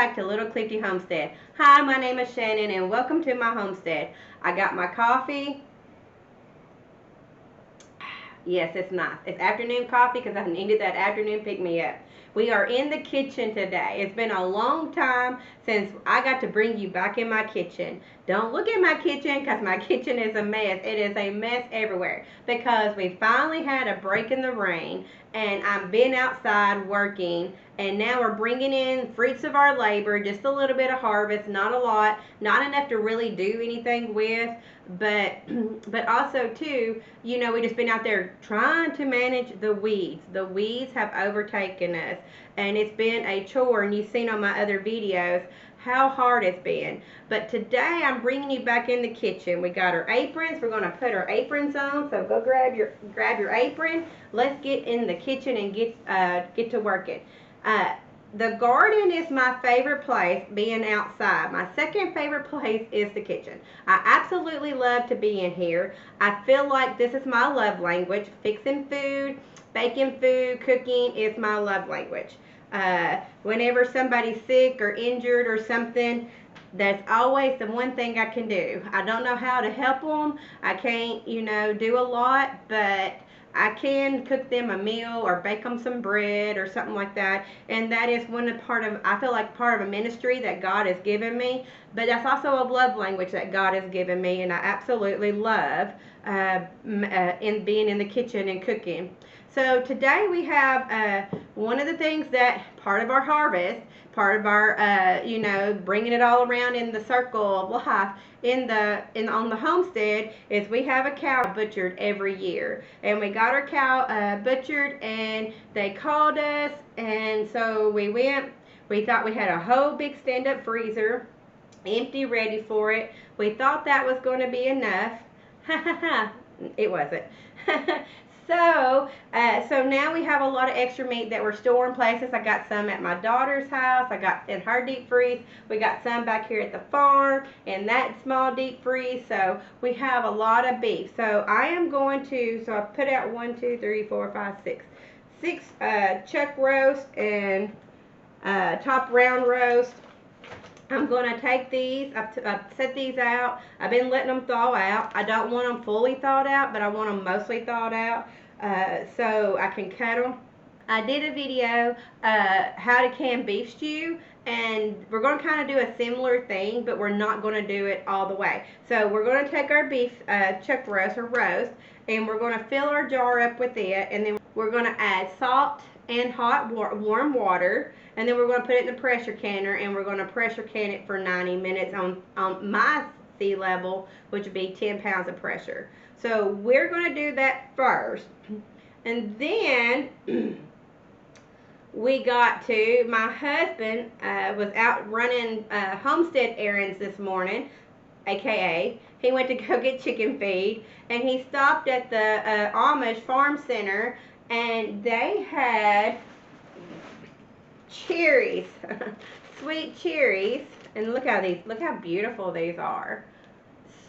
back to Little Clifty Homestead. Hi, my name is Shannon and welcome to my homestead. I got my coffee. Yes, it's nice. It's afternoon coffee because I needed that afternoon pick-me-up. We are in the kitchen today. It's been a long time since I got to bring you back in my kitchen. Don't look at my kitchen because my kitchen is a mess. It is a mess everywhere because we finally had a break in the rain and I've been outside working and now we're bringing in fruits of our labor, just a little bit of harvest, not a lot, not enough to really do anything with, but also too, you know, we just been out there trying to manage the weeds. The weeds have overtaken us and it's been a chore, and you've seen on my other videos how hard it's been. But today I'm bringing you back in the kitchen. We got our aprons. We're going to put our aprons on, so go grab your apron. Let's get in the kitchen and get to working. The garden is my favorite place, being outside. My second favorite place is the kitchen. I absolutely love to be in here. I feel like this is my love language. Fixing food, baking food, cooking is my love language. Whenever somebody's sick or injured or something, that's always the one thing I can do. I don't know how to help them. I can't, you know, do a lot, but I can cook them a meal or bake them some bread or something like that. And that is I feel like part of a ministry that God has given me. But that's also a love language that God has given me. And I absolutely love in being in the kitchen and cooking. So today we have one of the things that part of our harvest, part of our, you know, bringing it all around in the circle of life on the homestead is we have a cow butchered every year. And we got our cow butchered and they called us, and so we went. We thought we had a whole big stand-up freezer, empty, ready for it. We thought that was going to be enough. It wasn't. So now we have a lot of extra meat that we're storing places. I got some at my daughter's house. I got in her deep freeze. We got some back here at the farm in that small deep freeze. So we have a lot of beef. So I am going to, I put out 1, 2, 3, 4, 5, 6. 6 chuck roast and top round roast. I'm going to take these, I've set these out. I've been letting them thaw out. I don't want them fully thawed out, but I want them mostly thawed out so I can cut them. I did a video, how to can beef stew, and we're going to kind of do a similar thing, but we're not going to do it all the way. So we're going to take our beef chuck roast or roast, and we're going to fill our jar up with it, and then we're going to add salt and hot warm water, and then we're going to put it in the pressure canner, and we're going to pressure can it for 90 minutes on my sea level, which would be 10 pounds of pressure. So we're going to do that first, and then my husband was out running homestead errands this morning, aka he went to go get chicken feed, and he stopped at the Amish Farm Center, and they had cherries, sweet cherries, and look how beautiful these are.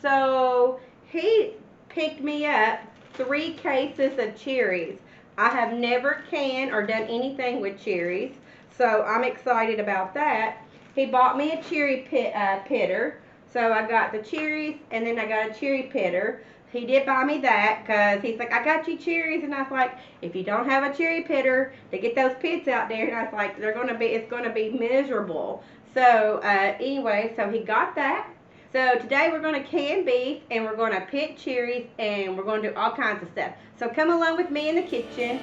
So he picked me up 3 cases of cherries. I have never canned or done anything with cherries, so I'm excited about that. He bought me a cherry pitter, so I got the cherries and then I got a cherry pitter. He did buy me that because he's like, I got you cherries, and I was like, if you don't have a cherry pitter to get those pits out there, and I was like, it's gonna be miserable. So anyway, so he got that. So today we're gonna can beef and we're gonna pit cherries and we're gonna do all kinds of stuff. So come along with me in the kitchen.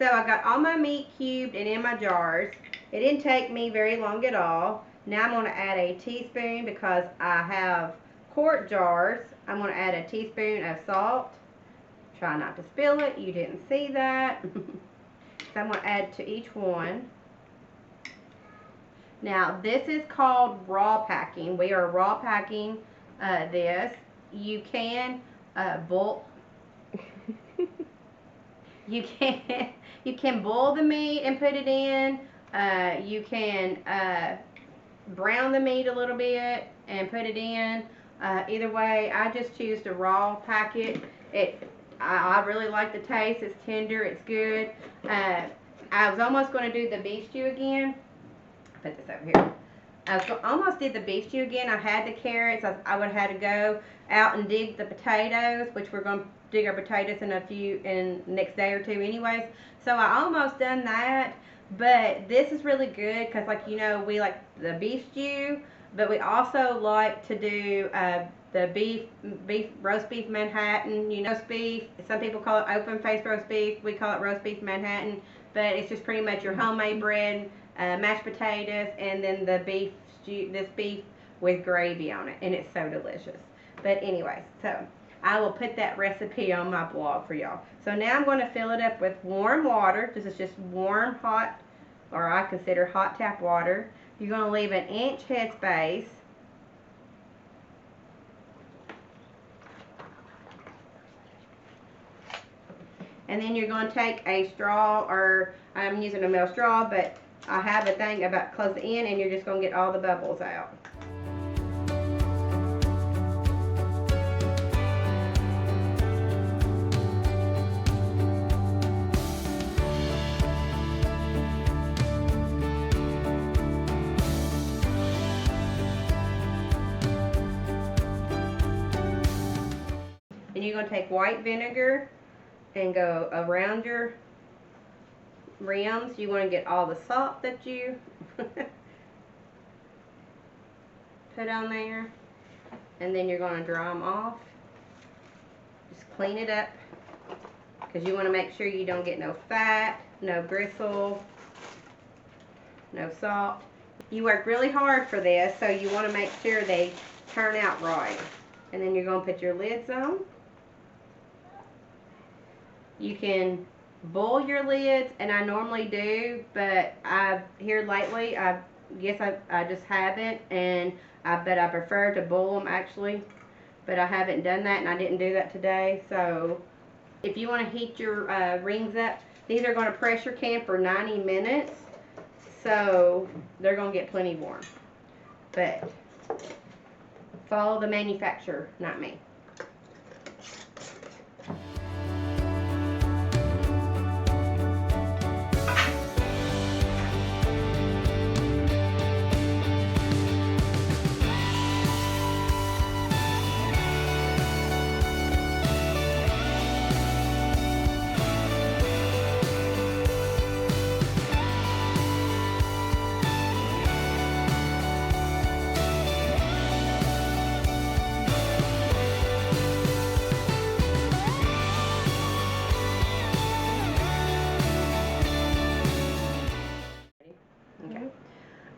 So I got all my meat cubed and in my jars. It didn't take me very long at all. Now I'm going to add a teaspoon, because I have quart jars. I'm going to add a teaspoon of salt. Try not to spill it. You didn't see that. So I'm going to add to each one. Now this is called raw packing. We are raw packing this. You can boil. You can boil the meat and put it in. You can brown the meat a little bit and put it in. Either way, I just choose to raw pack it. I really like the taste. It's tender. It's good. I was almost going to do the beef stew again. Put this over here. Almost did the beef stew again. I had the carrots. I would have had to go out and dig the potatoes, which we're going to dig our potatoes in next day or two anyways. So I almost done that, but this is really good because, like, you know, we like the beef stew, but we also like to do the roast beef Manhattan. You know, roast beef. Some people call it open face roast beef. We call it roast beef Manhattan, but it's just pretty much your homemade bread, mashed potatoes, and then the beef stew. This beef with gravy on it, and it's so delicious. But anyways, so I will put that recipe on my blog for y'all. So now I'm going to fill it up with warm water. This is just warm, hot, or I consider hot tap water. You're going to leave an inch headspace. And then you're going to take a straw, or I'm using a metal straw, but I have a thing about close the end, and you're just going to get all the bubbles out. And you're going to take white vinegar and go around your rims. You want to get all the salt that you put on there. And then you're going to dry them off. Just clean it up, because you want to make sure you don't get no fat, no gristle, no salt. You work really hard for this, so you want to make sure they turn out right. And then you're going to put your lids on. You can boil your lids, and I normally do, but here lately, I guess I just haven't, but I prefer to boil them actually, but I haven't done that, and I didn't do that today. So if you want to heat your rings up, these are going to pressure can for 90 minutes, so they're going to get plenty warm. But follow the manufacturer, not me.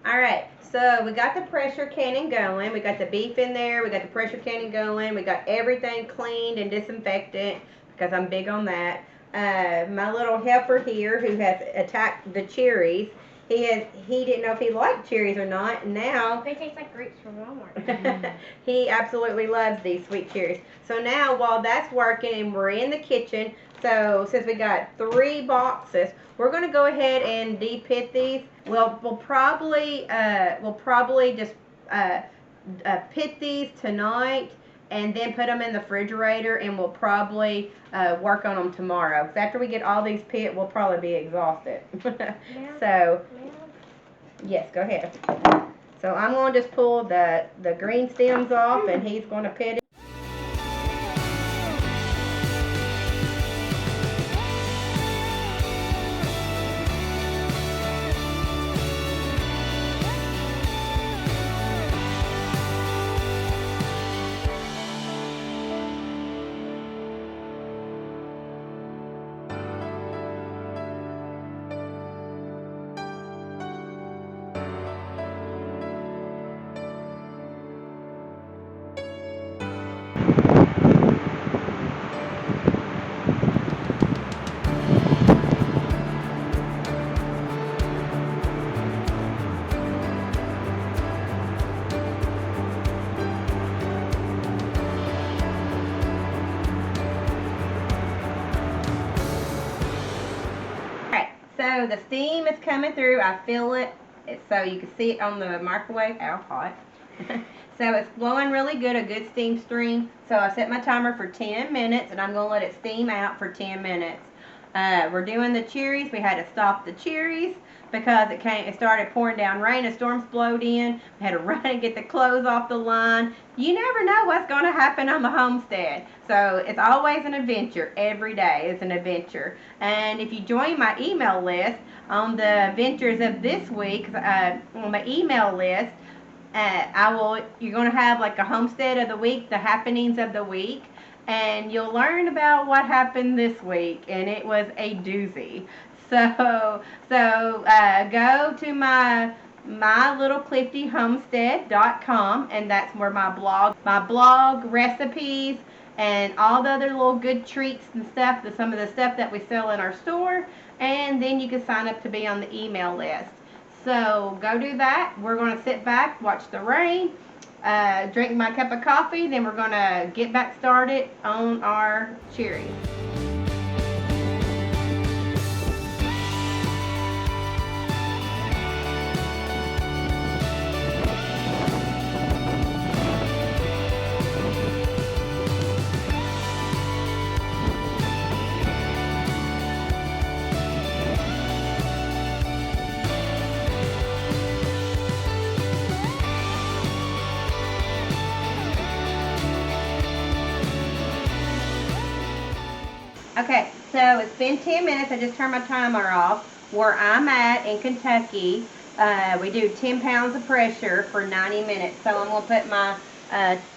Alright, so we got the pressure cannon going. We got the beef in there. We got the pressure cannon going. We got everything cleaned and disinfected, because I'm big on that. My little helper here, who has attacked the cherries, he didn't know if he liked cherries or not. Now they taste like grapes from Walmart. He absolutely loves these sweet cherries. So now, while that's working and we're in the kitchen, so since we got 3 boxes, we're going to go ahead and de-pit these. We'll probably just pit these tonight and then put them in the refrigerator, and we'll probably work on them tomorrow. Because after we get all these pit, we'll probably be exhausted. So, yes, go ahead. So I'm going to just pull the green stems off, and he's going to pit it. So the steam is coming through. I feel it. So you can see it on the microwave. How hot. So it's blowing really good, a good steam stream. So I set my timer for 10 minutes and I'm going to let it steam out for 10 minutes. We're doing the cherries. We had to stop the cherries because it started pouring down rain. A storm's blowed in. We had to run and get the clothes off the line. You never know what's going to happen on the homestead. So it's always an adventure. Every day is an adventure. And if you join my email list on the adventures of this week, on my email list, you're going to have like a homestead of the week, the happenings of the week, and you'll learn about what happened this week, and it was a doozy. So go to my littlecliffyhomestead.com, and that's where my blog recipes and all the other little good treats and stuff, some of the stuff that we sell in our store, and then you can sign up to be on the email list. So go do that. We're going to sit back, watch the rain, drink my cup of coffee, then we're going to get back started on our cherries. Okay, so it's been 10 minutes. I just turned my timer off. Where I'm at in Kentucky, we do 10 pounds of pressure for 90 minutes. So I'm going to put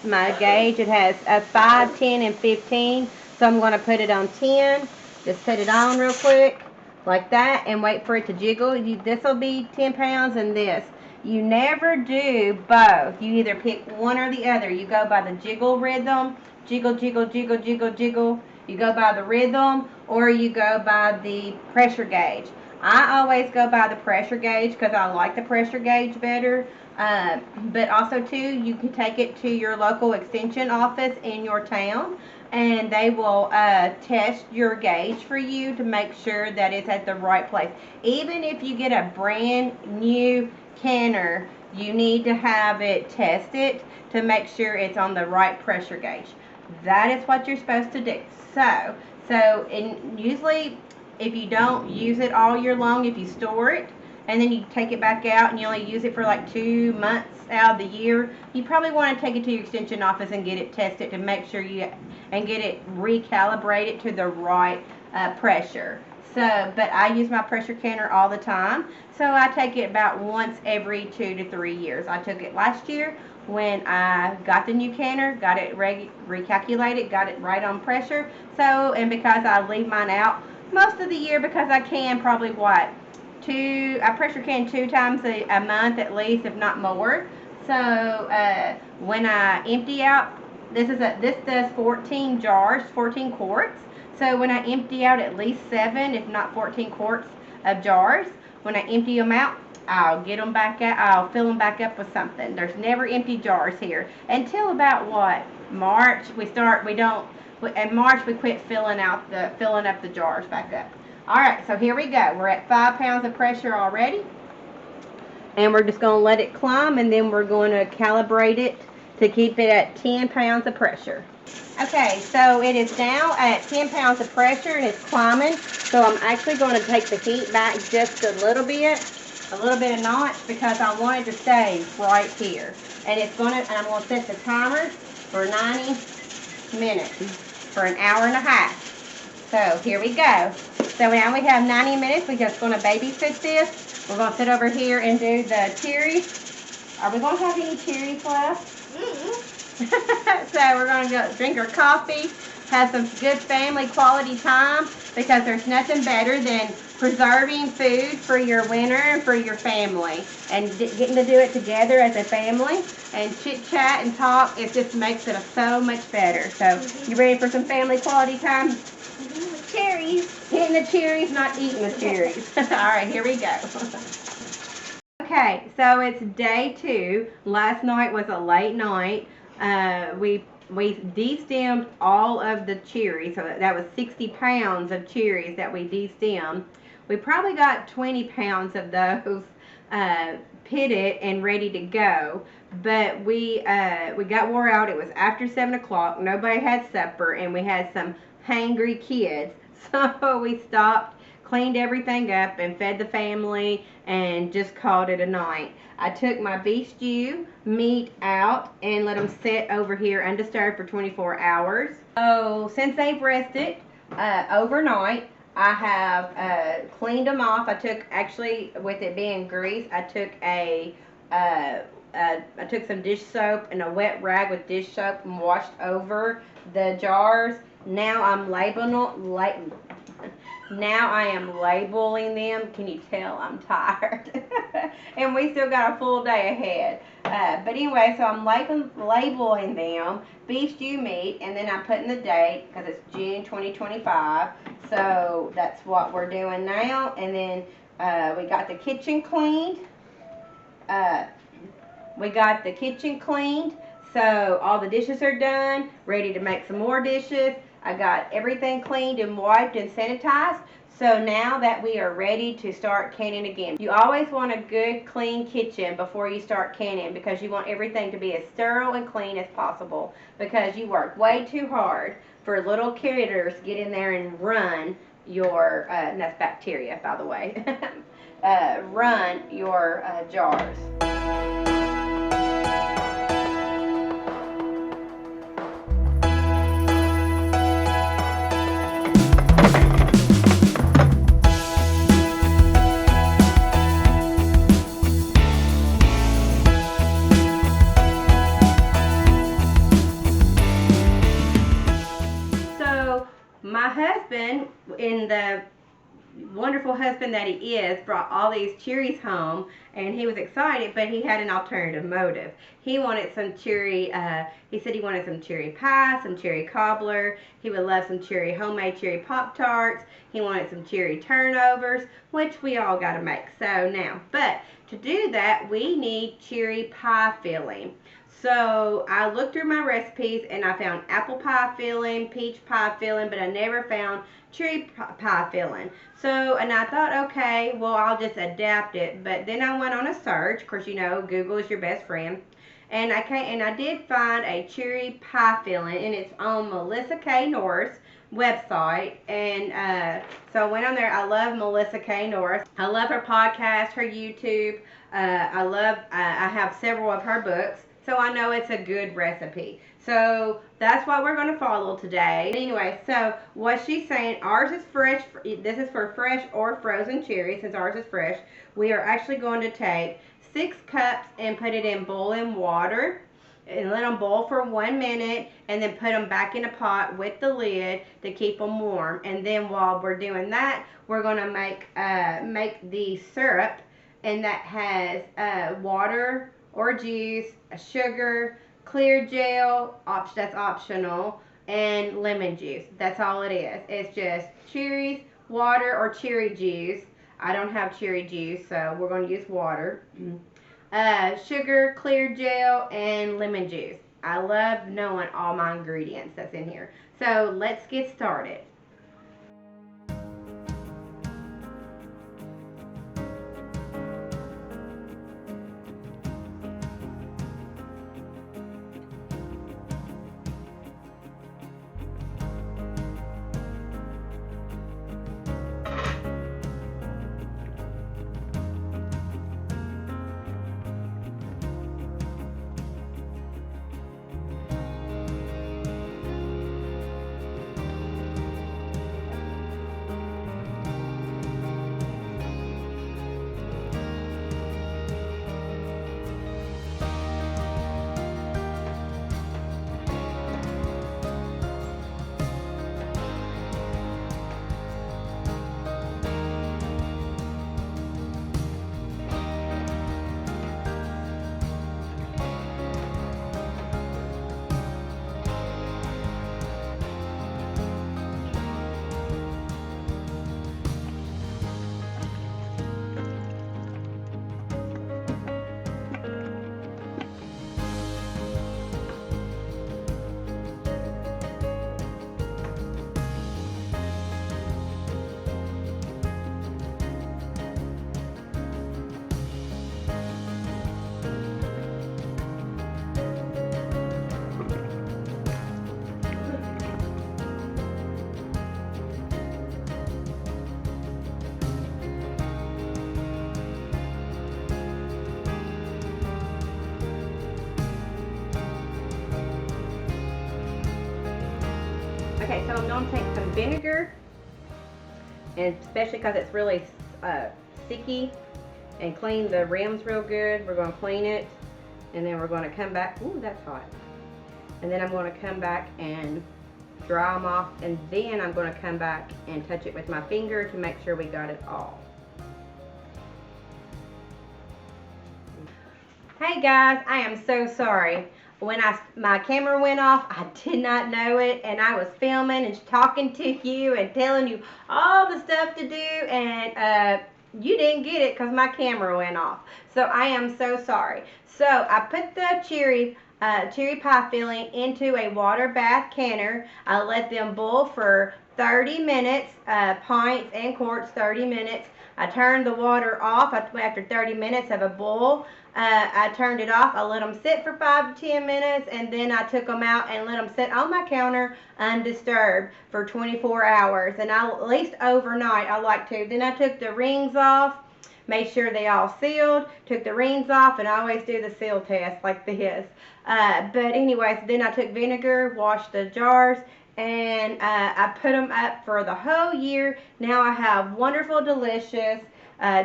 my gauge. It has a 5, 10, and 15. So I'm going to put it on 10. Just put it on real quick, like that, and wait for it to jiggle. This will be 10 pounds and this. You never do both. You either pick one or the other. You go by the jiggle rhythm. Jiggle, jiggle, jiggle, jiggle, jiggle. You go by the rhythm, or you go by the pressure gauge. I always go by the pressure gauge because I like the pressure gauge better. But also too, you can take it to your local extension office in your town, and they will test your gauge for you to make sure that it's at the right place. Even if you get a brand new canner, you need to have it tested to make sure it's on the right pressure gauge. That is what you're supposed to do. So usually if you don't use it all year long, if you store it and then you take it back out and you only use it for like 2 months out of the year, you probably want to take it to your extension office and get it tested to make sure and get it recalibrated to the right pressure. So, but I use my pressure canner all the time. So I take it about once every 2 to 3 years. I took it last year when I got the new canner, got it recalculated, got it right on pressure. So, and because I leave mine out most of the year because I can probably I pressure can 2 times a month at least, if not more. So when I empty out, this does 14 jars, 14 quarts. So when I empty out at least 7, if not 14 quarts of jars, when I empty them out, I'll get them back out. I'll fill them back up with something. There's never empty jars here until about March. In March we quit filling up the jars back up. All right, so here we go. We're at 5 pounds of pressure already, and we're just going to let it climb, and then we're going to calibrate it to keep it at 10 pounds of pressure. Okay, so it is now at 10 pounds of pressure and it's climbing. So I'm actually going to take the heat back just a little bit of notch, because I want it to stay right here. And I'm going to set the timer for 90 minutes, for an hour and a half. So here we go. So now we have 90 minutes. We're just going to babysit this. We're going to sit over here and do the cherries. Are we going to have any cherries left? So we're going to go drink our coffee, have some good family quality time, because there's nothing better than preserving food for your winter and for your family, and getting to do it together as a family and chit chat and talk. It just makes it so much better. So you ready for some family quality time? Cherries. Hitting the cherries, not eating the cherries. All right, here we go. Okay, so it's day 2. Last night was a late night. We de-stemmed all of the cherries, so that was 60 pounds of cherries that we de-stemmed. We probably got 20 pounds of those pitted and ready to go. But we got wore out. It was after 7 o'clock. Nobody had supper, and we had some hangry kids. So we stopped, cleaned everything up, and fed the family, and just called it a night. I took my beef stew meat out and let them sit over here undisturbed for 24 hours. So since they've rested overnight, I have cleaned them off. I took, actually, with it being grease, I took I took some dish soap and a wet rag with dish soap and washed over the jars. Now I'm now I am labeling them. Can you tell I'm tired? And we still got a full day ahead. But anyway, so I'm labeling them beef stew meat, and then I'm putting the date because it's June 2025. So that's what we're doing now. And then we got the kitchen cleaned. So all the dishes are done, ready to make some more dishes. I got everything cleaned and wiped and sanitized. So now that we are ready to start canning again. You always want a good clean kitchen before you start canning, because you want everything to be as sterile and clean as possible, because you work way too hard for little critters to get in there and run your, and that's bacteria, by the way, run your jars. My husband, in the wonderful husband that he is, brought all these cherries home, and he was excited, but he had an alternative motive. He wanted some cherry, he said he wanted some cherry pie, some cherry cobbler. He would love some homemade cherry Pop-Tarts. He wanted some cherry turnovers, which we all got to make. So now, but to do that, we need cherry pie filling. So I looked through my recipes and I found apple pie filling, peach pie filling, but I never found cherry pie filling. So, and I thought, okay, well, I'll just adapt it. But then I went on a search. Of course, you know, Google is your best friend. And I did find a cherry pie filling, and it's on Melissa K. Norris website. And so I went on there. I love Melissa K. Norris. I love her podcast, her YouTube. I have several of her books. So I know it's a good recipe. So that's what we're going to follow today. Anyway, so what she's saying, ours is fresh. This is for fresh or frozen cherries, since ours is fresh. We are actually going to take 6 cups and put it in boiling water and let them boil for 1 minute, and then put them back in a pot with the lid to keep them warm. And then while we're doing that, we're going to make the syrup, and that has water or juice, sugar, clear gel, that's optional, and lemon juice. That's all it is. It's just cherries, water, or cherry juice. I don't have cherry juice, so we're going to use water. Sugar, clear gel, and lemon juice. I love knowing all my ingredients that's in here. So let's get started. Okay, so I'm going to take some vinegar, and especially because it's really sticky, and clean the rims real good. We're going to clean it, and then we're going to come back. Ooh, that's hot. And then I'm going to come back and dry them off, and then I'm going to come back and touch it with my finger to make sure we got it all. Hey guys, I am so sorry. When my camera went off, I did not know it, and I was filming and talking to you and telling you all the stuff to do, and you didn't get it because my camera went off. So I am so sorry. So I put the cherry pie filling into a water bath canner. I let them boil for 30 minutes, pints and quarts, 30 minutes. I turned the water off after 30 minutes of a boil. I turned it off. I let them sit for 5 to 10 minutes, and then I took them out and let them sit on my counter undisturbed for 24 hours. And at least overnight, I like to. Then I took the rings off, made sure they all sealed, took the rings off, and I always do the seal test like this. But anyways, then I took vinegar, washed the jars, and I put them up for the whole year. Now I have wonderful, delicious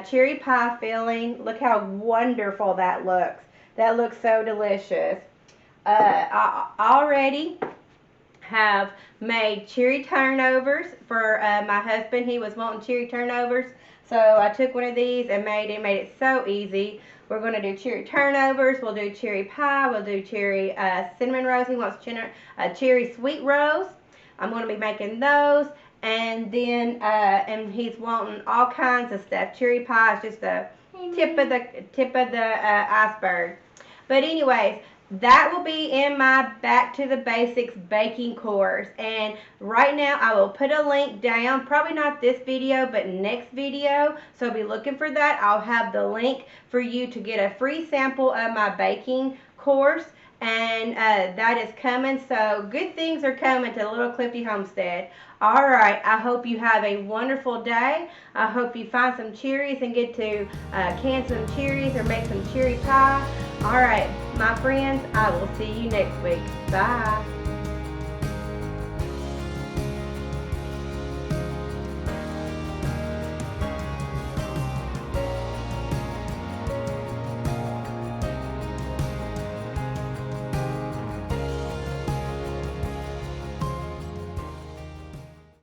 cherry pie filling. Look how wonderful that looks. That looks so delicious. I already have made cherry turnovers for my husband. He was wanting cherry turnovers, so I took one of these and made it so easy. We're going to do cherry turnovers. We'll do cherry pie. We'll do cherry cinnamon rolls. He wants cherry sweet rolls. I'm going to be making those. And then, and he's wanting all kinds of stuff. Cherry pie is just the tip of the iceberg. But anyways, that will be in my Back to the Basics baking course. And right now, I will put a link down. Probably not this video, but next video. So be looking for that. I'll have the link for you to get a free sample of my baking course. And that is coming, so good things are coming to Little Clifty Homestead. All right, I hope you have a wonderful day. I hope you find some cherries and get to can some cherries or make some cherry pie. All right, my friends, I will see you next week. Bye.